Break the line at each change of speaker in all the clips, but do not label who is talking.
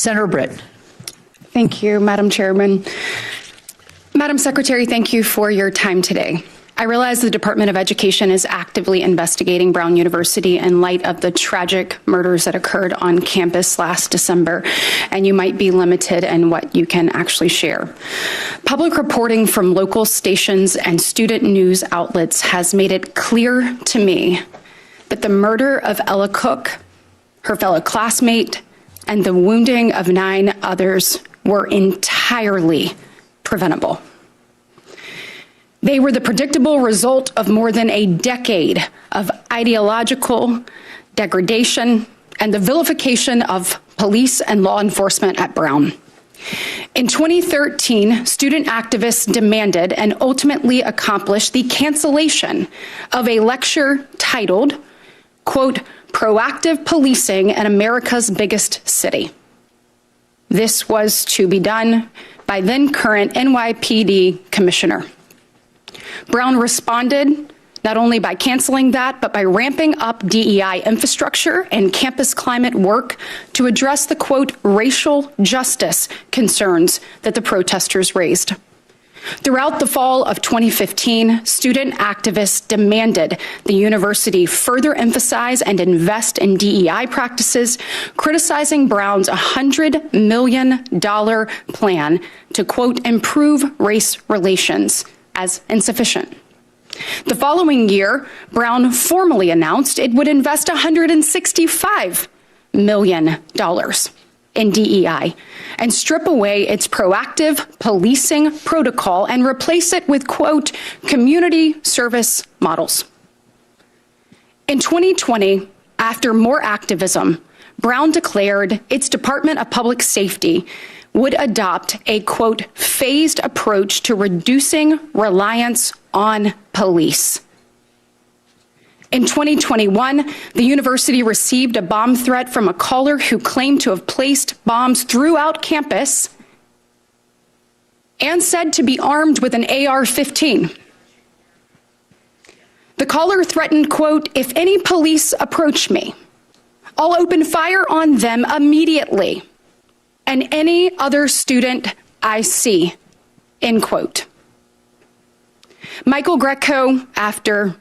Senator Britt.
Thank you, Madam Chairman. Madam Secretary, thank you for your time today. I realize the Department of Education is actively investigating Brown University in light of the tragic murders that occurred on campus last December, and you might be limited in what you can actually share. Public reporting from local stations and student news outlets has made it clear to me that the murder of Ella Cook, her fellow classmate, and the wounding of 9 others were entirely preventable. They were the predictable result of more than a decade of ideological degradation and the vilification of police and law enforcement at Brown. In 2013, student activists demanded and ultimately accomplished the cancellation of a lecture titled, quote, "Proactive Policing in America's Biggest City." This was to be done by then current NYPD Commissioner. Brown responded not only by canceling that, but by ramping up DEI infrastructure and campus climate work to address the, quote, racial justice concerns that the protesters raised. Throughout the fall of 2015, student activists demanded the university further emphasize and invest in DEI practices, criticizing Brown's $100 million plan to, quote, improve race relations as insufficient. The following year, Brown formally announced it would invest $165 million in DEI and strip away its proactive policing protocol and replace it with, quote, community service models. In 2020, after more activism, Brown declared its Department of Public Safety would adopt a, quote, phased approach to reducing reliance on police. In 2021, the university received a bomb threat from a caller who claimed to have placed bombs throughout campus and said to be armed with an AR-15. The caller threatened, quote, "If any police approach me, I'll open fire on them immediately and any other student I see," end quote. Michael Greco, after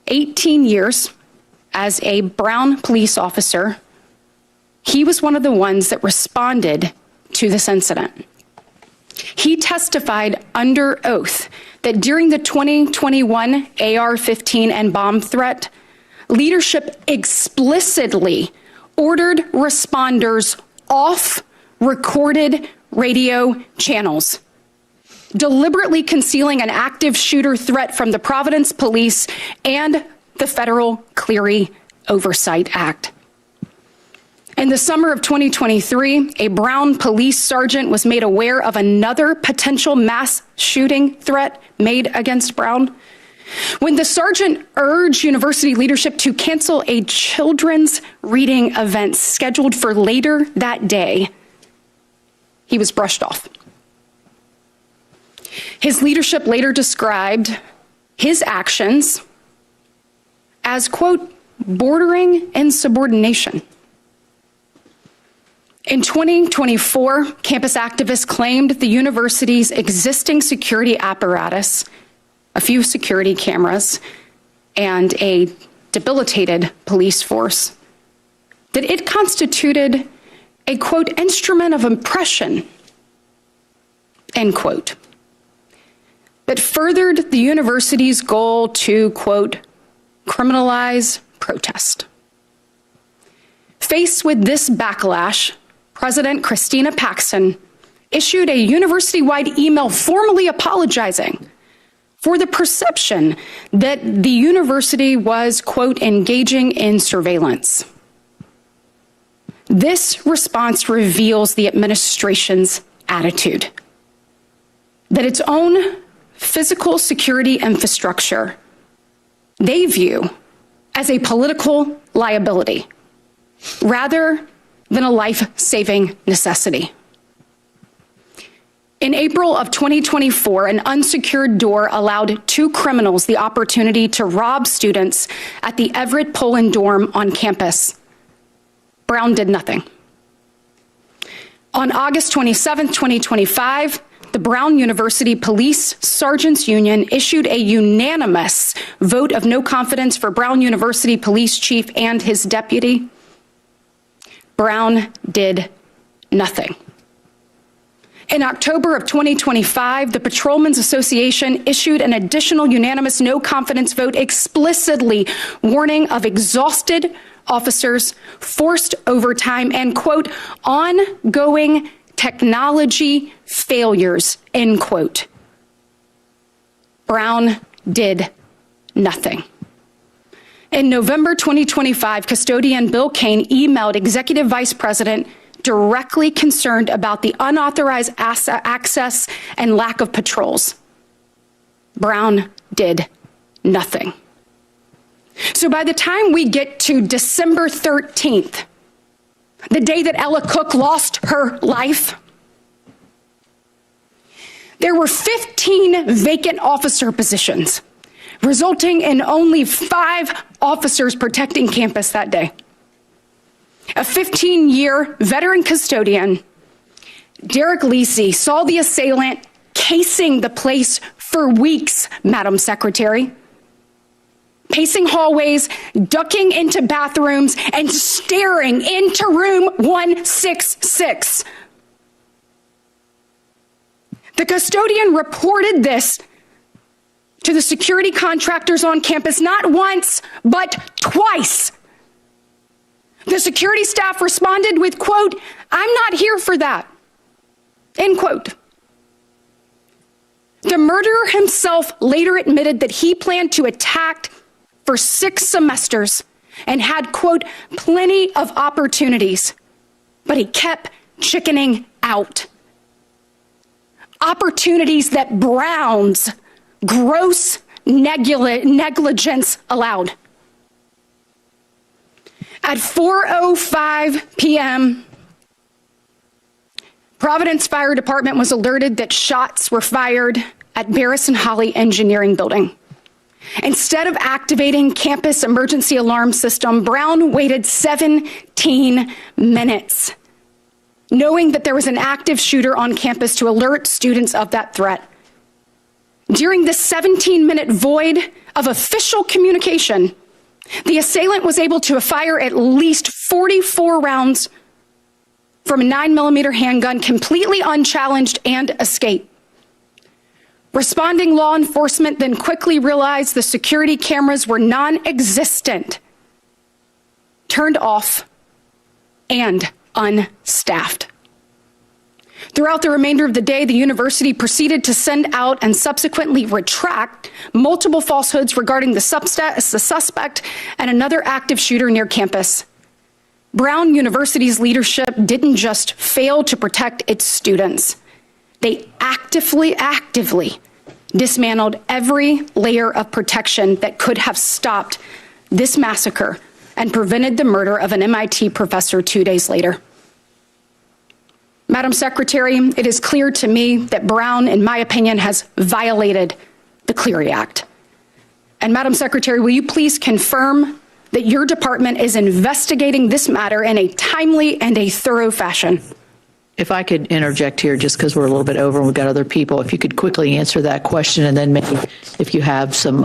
18 years as a Brown police officer, he was one of the ones that responded to this incident. He testified under oath that during the 2021 AR-15 and bomb threat, leadership explicitly ordered responders off recorded radio channels, deliberately concealing an active shooter threat from the Providence Police and the Federal Clery Oversight Act. In the summer of 2023, a Brown police sergeant was made aware of another potential mass shooting threat made against Brown. When the sergeant urged university leadership to cancel a children's reading event scheduled for later that day, he was brushed off. His leadership later described his actions as, quote, bordering insubordination. In 2024, campus activists claimed the university's existing security apparatus, a few security cameras, and a debilitated police force, that it constituted a, quote, instrument of oppression, end quote, that furthered the university's goal to, quote, criminalize protest. Faced with this backlash, President Christina Paxson issued a university-wide email formally apologizing for the perception that the university was, quote, engaging in surveillance. This response reveals the administration's attitude that its own physical security infrastructure they view as a political liability rather than a life-saving necessity. In April of 2024, an unsecured door allowed 2 criminals the opportunity to rob students at the Everett Poland dorm on campus. Brown did nothing. On August 27, 2025, the Brown University Police Sergeants Union issued a unanimous vote of no confidence for Brown University Police Chief and his deputy. Brown did nothing. In October of 2025, the Patrolmen's Association issued an additional unanimous no confidence vote explicitly warning of exhausted officers, forced overtime, and, quote, ongoing technology failures, end quote. Brown did nothing. In November 2025, custodian Bill Kane emailed Executive Vice President directly concerned about the unauthorized access and lack of patrols. Brown did nothing. So by the time we get to December 13th, the day that Ella Cook lost her life, there were 15 vacant officer positions, resulting in only 5 officers protecting campus that day. A 15-year veteran custodian, Derek Lisi, saw the assailant casing the place for weeks, Madam Secretary, pacing hallways, ducking into bathrooms, and staring into room 166. The custodian reported this to the security contractors on campus not once, but twice. The security staff responded with, quote, "I'm not here for that," end quote. The murderer himself later admitted that he planned to attack for 6 semesters and had, quote, plenty of opportunities, but he kept chickening out. Opportunities that Brown's gross negligence allowed. At 4:05 p.m., Providence Fire Department was alerted that shots were fired at Barris and Holly Engineering Building. Instead of activating campus emergency alarm system, Brown waited 17 minutes, knowing that there was an active shooter on campus to alert students of that threat. During this 17-minute void of official communication, the assailant was able to fire at least 44 rounds from a 9mm handgun completely unchallenged and escape. Responding law enforcement then quickly realized the security cameras were non-existent, turned off, and unstaffed. Throughout the remainder of the day, the university proceeded to send out and subsequently retract multiple falsehoods regarding the suspect and another active shooter near campus. Brown University's leadership didn't just fail to protect its students. They actively dismantled every layer of protection that could have stopped this massacre and prevented the murder of an MIT professor 2 days later. Madam Secretary, it is clear to me that Brown, in my opinion, has violated the Clery Act. And Madam Secretary, will you please confirm that your department is investigating this matter in a timely and a thorough fashion?
If I could interject here, just because we're a little bit over and we've got other people, if you could quickly answer that question, and then maybe if you have some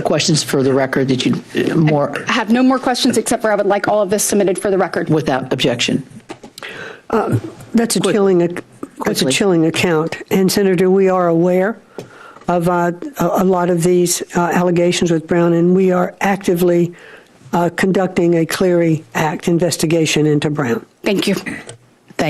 questions for the record that you more.
I have no more questions, except for I would like all of this submitted for the record.
Without objection.
That's a chilling account. And Senator, we are aware of a lot of these allegations with Brown, and we are actively conducting a Clery Act investigation into Brown.
Thank you.